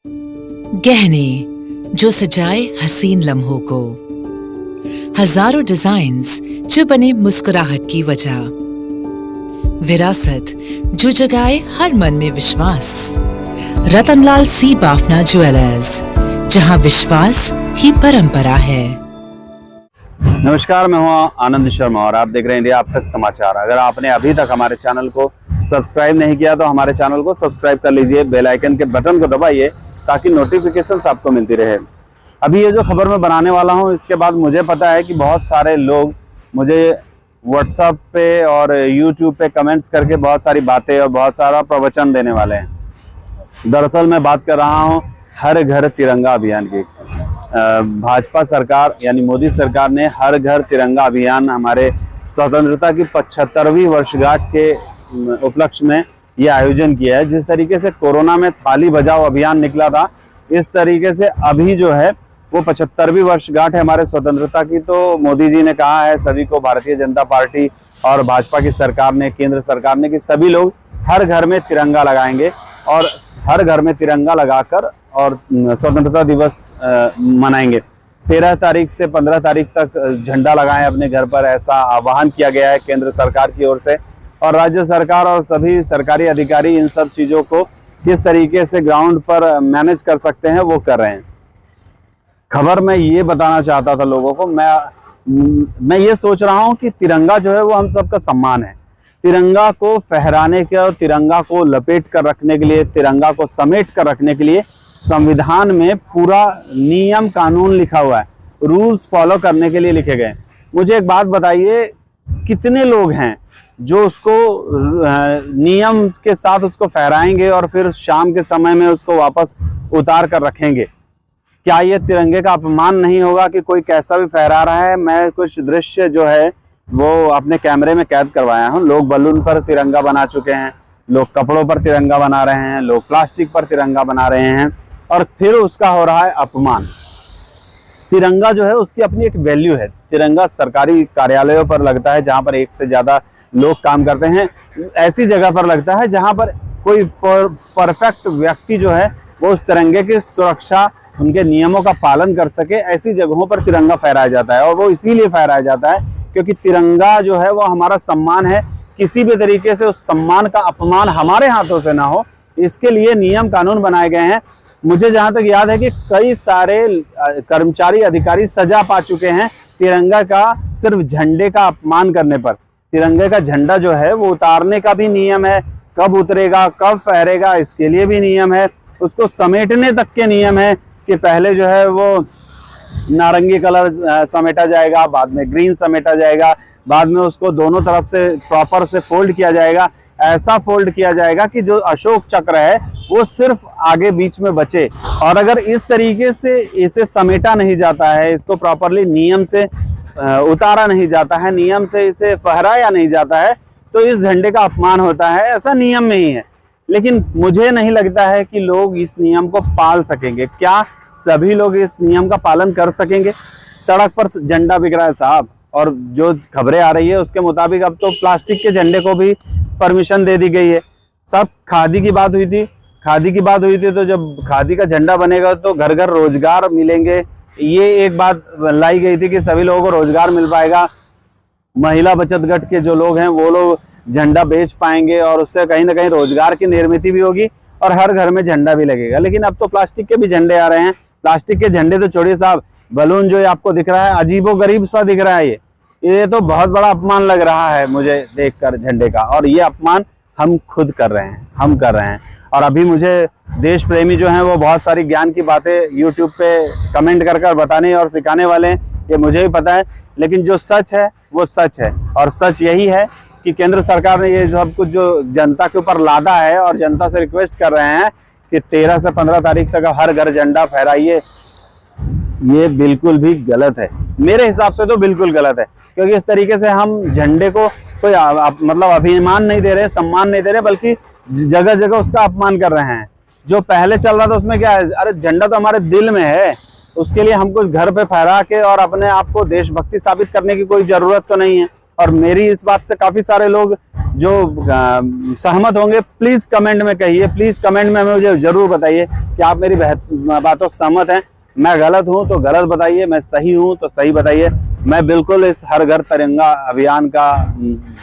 गहने जो सजाए हसीन लम्हों को, हजारों डिजाइन्स जो बने मुस्कुराहट की वजह, विरासत जो जगाए हर मन में विश्वास। रतनलाल सी बाफना ज्वेलर्स, जहां विश्वास ही परंपरा है। नमस्कार, मैं हूं आनंद शर्मा और आप देख रहे हैं इंडिया अब तक समाचार। अगर आपने अभी तक हमारे चैनल को सब्सक्राइब नहीं किया तो हमारे चैनल को सब्सक्राइब कर लीजिए, बेल आइकन के बटन को दबाइए ताकि नोटिफिकेशंस आपको मिलती रहे। अभी ये जो खबर मैं बनाने वाला हूं, इसके बाद मुझे पता है कि बहुत सारे लोग मुझे व्हाट्सएप पे और यूट्यूब पे कमेंट्स करके बहुत सारी बातें और बहुत सारा प्रवचन देने वाले हैं। दरअसल मैं बात कर रहा हूं हर घर तिरंगा अभियान की। भाजपा सरकार यानी मोदी सरकार ने हर घर तिरंगा अभियान हमारे स्वतंत्रता की 75वीं वर्षगांठ के उपलक्ष्य में ये आयोजन किया है। जिस तरीके से कोरोना में थाली बजाओ अभियान निकला था, इस तरीके से अभी जो है वो 75वीं वर्षगांठ है हमारे स्वतंत्रता की। तो मोदी जी ने कहा है सभी को, भारतीय जनता पार्टी और भाजपा की सरकार ने, केंद्र सरकार ने, कि सभी लोग हर घर में तिरंगा लगाएंगे और हर घर में तिरंगा लगाकर और स्वतंत्रता दिवस मनाएंगे। 13 तारीख से 15 तारीख तक झंडा लगाएं अपने घर पर, ऐसा आह्वान किया गया है केंद्र सरकार की ओर से। और राज्य सरकार और सभी सरकारी अधिकारी इन सब चीज़ों को किस तरीके से ग्राउंड पर मैनेज कर सकते हैं वो कर रहे हैं। खबर मैं ये बताना चाहता था लोगों को, मैं ये सोच रहा हूँ कि तिरंगा जो है वो हम सबका सम्मान है। तिरंगा को फहराने के, तिरंगा को लपेट कर रखने के लिए, तिरंगा को समेट कर रखने के लिए संविधान में पूरा नियम कानून लिखा हुआ है, रूल्स फॉलो करने के लिए लिखे गए। मुझे एक बात बताइए, कितने लोग हैं जो उसको नियम के साथ उसको फहराएंगे और फिर शाम के समय में उसको वापस उतार कर रखेंगे? क्या ये तिरंगे का अपमान नहीं होगा कि कोई कैसा भी फहरा रहा है? मैं कुछ दृश्य जो है वो अपने कैमरे में कैद करवाया हूँ। लोग बलून पर तिरंगा बना चुके हैं, लोग कपड़ों पर तिरंगा बना रहे हैं, लोग प्लास्टिक पर तिरंगा बना रहे हैं और फिर उसका हो रहा है अपमान। तिरंगा जो है उसकी अपनी एक वैल्यू है। तिरंगा सरकारी कार्यालयों पर लगता है जहां पर एक से ज्यादा लोग काम करते हैं, ऐसी जगह पर लगता है जहां पर कोई परफेक्ट व्यक्ति जो है वो उस तिरंगे की सुरक्षा, उनके नियमों का पालन कर सके, ऐसी जगहों पर तिरंगा फहराया जाता है। और वो इसीलिए फहराया जाता है क्योंकि तिरंगा जो है वो हमारा सम्मान है। किसी भी तरीके से उस सम्मान का अपमान हमारे हाथों से ना हो, इसके लिए नियम कानून बनाए गए हैं। मुझे जहां तक याद है कि कई सारे कर्मचारी अधिकारी सजा पा चुके हैं तिरंगा का सिर्फ झंडे का अपमान करने पर। तिरंगे का झंडा जो है वो उतारने का भी नियम है, कब उतरेगा, कब फहरेगा, इसके लिए भी नियम है। उसको समेटने तक के नियम है कि पहले जो है वो नारंगी कलर समेटा जाएगा, बाद में ग्रीन समेटा जाएगा, बाद में उसको दोनों तरफ से प्रॉपर से फोल्ड किया जाएगा। ऐसा फोल्ड किया जाएगा कि जो अशोक चक्र है वो सिर्फ आगे बीच में बचे। और अगर इस तरीके से इसे समेटा नहीं जाता है, इसको प्रॉपरली नियम से उतारा नहीं जाता है, नियम से इसे फहराया नहीं जाता है, तो इस झंडे का अपमान होता है। ऐसा नियम में ही है। लेकिन मुझे नहीं लगता है कि लोग इस नियम को पाल सकेंगे। क्या सभी लोग इस नियम का पालन कर सकेंगे? सड़क पर झंडा बिक रहा है साहब, और जो खबरें आ रही है उसके मुताबिक अब तो प्लास्टिक के झंडे को भी परमिशन दे दी गई है। सब खादी की बात हुई थी, तो जब खादी का झंडा बनेगा तो घर घर रोजगार मिलेंगे, ये एक बात लाई गई थी कि सभी लोगों को रोजगार मिल पाएगा। महिला बचत गट के जो लोग हैं वो लोग झंडा बेच पाएंगे और उससे कहीं ना कहीं रोजगार की निर्मित भी होगी और हर घर में झंडा भी लगेगा। लेकिन अब तो प्लास्टिक के भी झंडे आ रहे हैं। प्लास्टिक के झंडे तो छोड़िए साहब, बलून जो आपको दिख रहा है अजीबोगरीब सा दिख रहा है। ये तो बहुत बड़ा अपमान लग रहा है मुझे देखकर झंडे का, और ये अपमान हम खुद कर रहे हैं, हम कर रहे हैं। और अभी मुझे देश प्रेमी जो हैं वो बहुत सारी ज्ञान की बातें यूट्यूब पे कमेंट कर बताने और सिखाने वाले हैं, ये मुझे भी पता है। लेकिन जो सच है वो सच है, और सच यही है कि केंद्र सरकार ने ये सब कुछ जो जनता के ऊपर लादा है और जनता से रिक्वेस्ट कर रहे हैं कि 13 से 15 तारीख तक हर घर झंडा फहराइए, ये बिल्कुल भी गलत है। मेरे हिसाब से तो बिल्कुल गलत है, क्योंकि इस तरीके से हम झंडे को कोई मतलब अभिमान नहीं दे रहे, सम्मान नहीं दे रहे, बल्कि जगह जगह उसका अपमान कर रहे हैं। जो पहले चल रहा था उसमें क्या है, अरे झंडा तो हमारे दिल में है, उसके लिए हमको घर पे फहरा के और अपने आप को देशभक्ति साबित करने की कोई जरूरत तो नहीं है। और मेरी इस बात से काफी सारे लोग जो सहमत होंगे, प्लीज कमेंट में कहिए, प्लीज कमेंट में मुझे जरूर बताइए कि आप मेरी बातों से सहमत हैं। मैं गलत हूं तो गलत बताइए, मैं सही हूं तो सही बताइए। मैं बिल्कुल इस हर घर तिरंगा अभियान का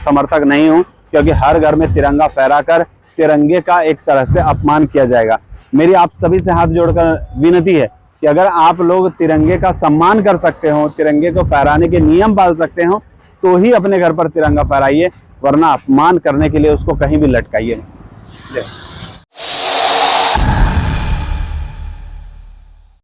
समर्थक नहीं हूं, क्योंकि हर घर में तिरंगा फहराकर तिरंगे का एक तरह से अपमान किया जाएगा। मेरी आप सभी से हाथ जोड़कर विनती है कि अगर आप लोग तिरंगे का सम्मान कर सकते हो, तिरंगे को फहराने के नियम पाल सकते हो, तो ही अपने घर पर तिरंगा फहराइए, वरना अपमान करने के लिए उसको कहीं भी लटकाइए।